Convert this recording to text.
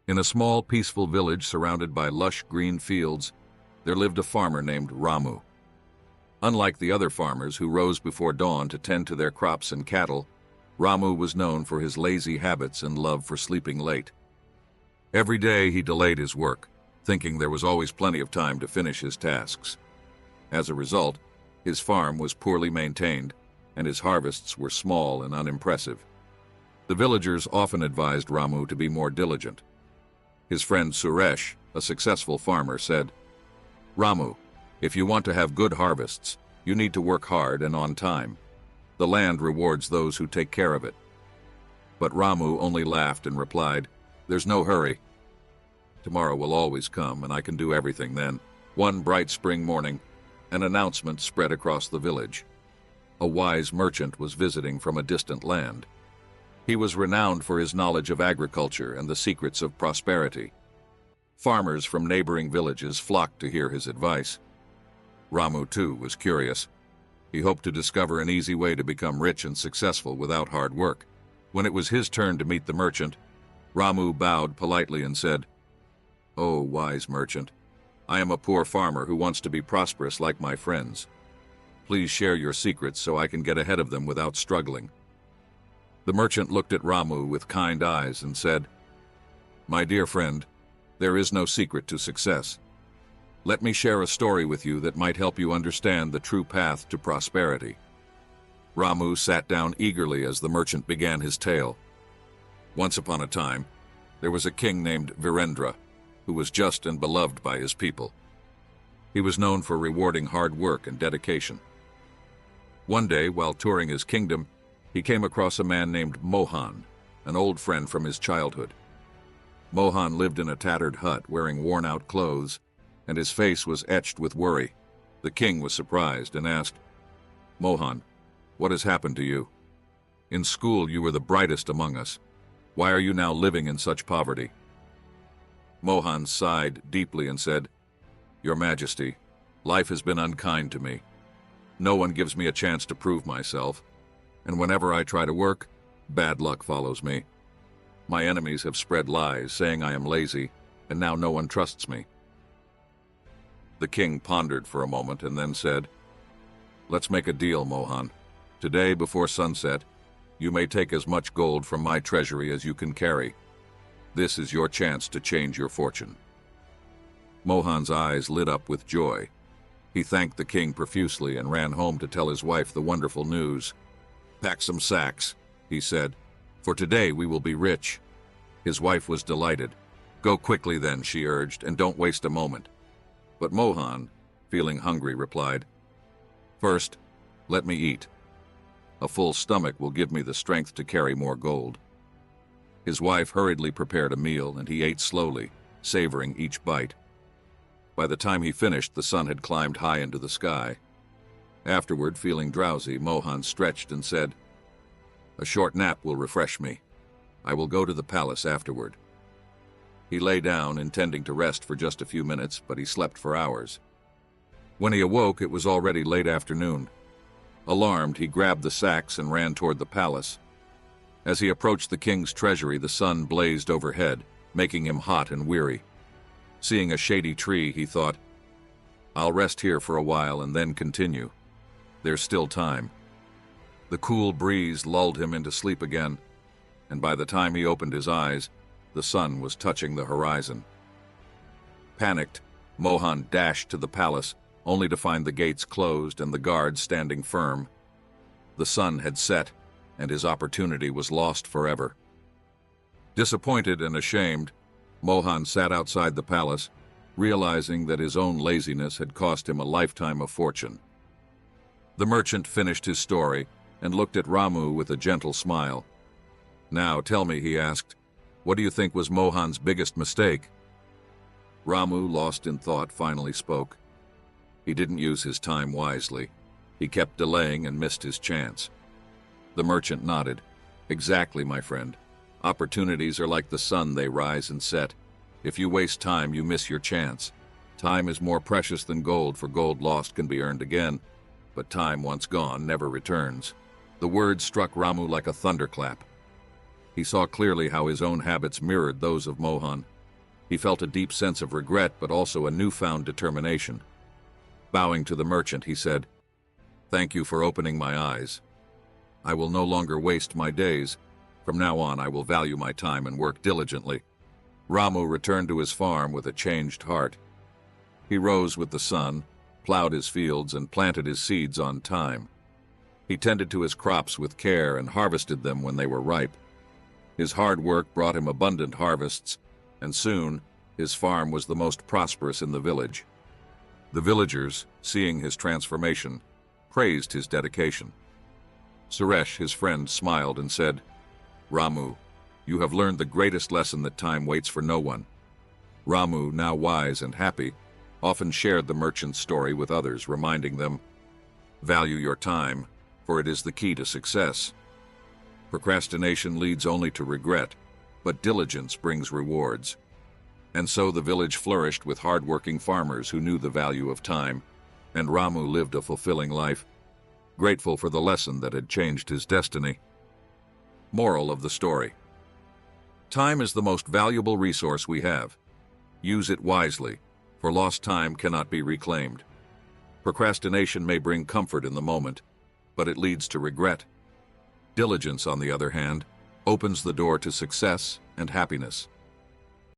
In a small, peaceful village surrounded by lush green fields, there lived a farmer named Ramu. Unlike the other farmers who rose before dawn to tend to their crops and cattle, Ramu was known for his lazy habits and love for sleeping late. Every day he delayed his work, thinking there was always plenty of time to finish his tasks. As a result, his farm was poorly maintained, and his harvests were small and unimpressive. The villagers often advised Ramu to be more diligent. His friend Suresh, a successful farmer, said, "Ramu, if you want to have good harvests, you need to work hard and on time. The land rewards those who take care of it." But Ramu only laughed and replied, "There's no hurry. Tomorrow will always come, and I can do everything then." One bright spring morning, an announcement spread across the village. A wise merchant was visiting from a distant land. He was renowned for his knowledge of agriculture and the secrets of prosperity. Farmers from neighboring villages flocked to hear his advice. Ramu, too, was curious. He hoped to discover an easy way to become rich and successful without hard work. When it was his turn to meet the merchant, Ramu bowed politely and said, "Oh, wise merchant, I am a poor farmer who wants to be prosperous like my friends. Please share your secrets so I can get ahead of them without struggling." The merchant looked at Ramu with kind eyes and said, "My dear friend, there is no secret to success. Let me share a story with you that might help you understand the true path to prosperity." Ramu sat down eagerly as the merchant began his tale. Once upon a time, there was a king named Virendra, who was just and beloved by his people. He was known for rewarding hard work and dedication. One day, while touring his kingdom, he came across a man named Mohan, an old friend from his childhood. Mohan lived in a tattered hut wearing worn-out clothes, and his face was etched with worry. The king was surprised and asked, "Mohan, what has happened to you? In school you were the brightest among us. Why are you now living in such poverty?" Mohan sighed deeply and said, "Your Majesty, life has been unkind to me. No one gives me a chance to prove myself, and whenever I try to work, bad luck follows me. My enemies have spread lies saying I am lazy, and now no one trusts me." The king pondered for a moment and then said, "Let's make a deal, Mohan. Today, before sunset, you may take as much gold from my treasury as you can carry. This is your chance to change your fortune." Mohan's eyes lit up with joy. He thanked the king profusely and ran home to tell his wife the wonderful news. "Pack some sacks," he said, "for today we will be rich." His wife was delighted. "Go quickly then," she urged, "and don't waste a moment." But Mohan, feeling hungry, replied, "First, let me eat. A full stomach will give me the strength to carry more gold." His wife hurriedly prepared a meal, and he ate slowly, savoring each bite. By the time he finished, the sun had climbed high into the sky. Afterward, feeling drowsy, Mohan stretched and said, "A short nap will refresh me. I will go to the palace afterward." He lay down, intending to rest for just a few minutes, but he slept for hours. When he awoke, it was already late afternoon. Alarmed, he grabbed the sacks and ran toward the palace. As he approached the king's treasury, the sun blazed overhead, making him hot and weary. Seeing a shady tree, he thought, "I'll rest here for a while and then continue. There's still time." The cool breeze lulled him into sleep again, and by the time he opened his eyes, the sun was touching the horizon. Panicked, Mohan dashed to the palace, only to find the gates closed and the guards standing firm. The sun had set, and his opportunity was lost forever. Disappointed and ashamed, Mohan sat outside the palace, realizing that his own laziness had cost him a lifetime of fortune. The merchant finished his story and looked at Ramu with a gentle smile. "Now tell me," he asked, "what do you think was Mohan's biggest mistake?" Ramu, lost in thought, finally spoke. He didn't use his time wisely. He kept delaying and missed his chance. The merchant nodded. "Exactly, my friend. Opportunities are like the sun, they rise and set. If you waste time, you miss your chance. Time is more precious than gold, for gold lost can be earned again, but time once gone never returns." The words struck Ramu like a thunderclap. He saw clearly how his own habits mirrored those of Mohan. He felt a deep sense of regret, but also a newfound determination. Bowing to the merchant, he said, "Thank you for opening my eyes. I will no longer waste my days. From now on, I will value my time and work diligently." Ramu returned to his farm with a changed heart. He rose with the sun, plowed his fields, and planted his seeds on time. He tended to his crops with care and harvested them when they were ripe. His hard work brought him abundant harvests, and soon his farm was the most prosperous in the village. The villagers, seeing his transformation, praised his dedication. Suresh, his friend, smiled and said, "Ramu, you have learned the greatest lesson that time waits for no one." Ramu, now wise and happy, often shared the merchant's story with others, reminding them, "Value your time, for it is the key to success. Procrastination leads only to regret, but diligence brings rewards." And so the village flourished with hard-working farmers who knew the value of time, and Ramu lived a fulfilling life, grateful for the lesson that had changed his destiny. Moral of the story: time is the most valuable resource we have. Use it wisely, for lost time cannot be reclaimed. Procrastination may bring comfort in the moment, but it leads to regret. Diligence, on the other hand, opens the door to success and happiness.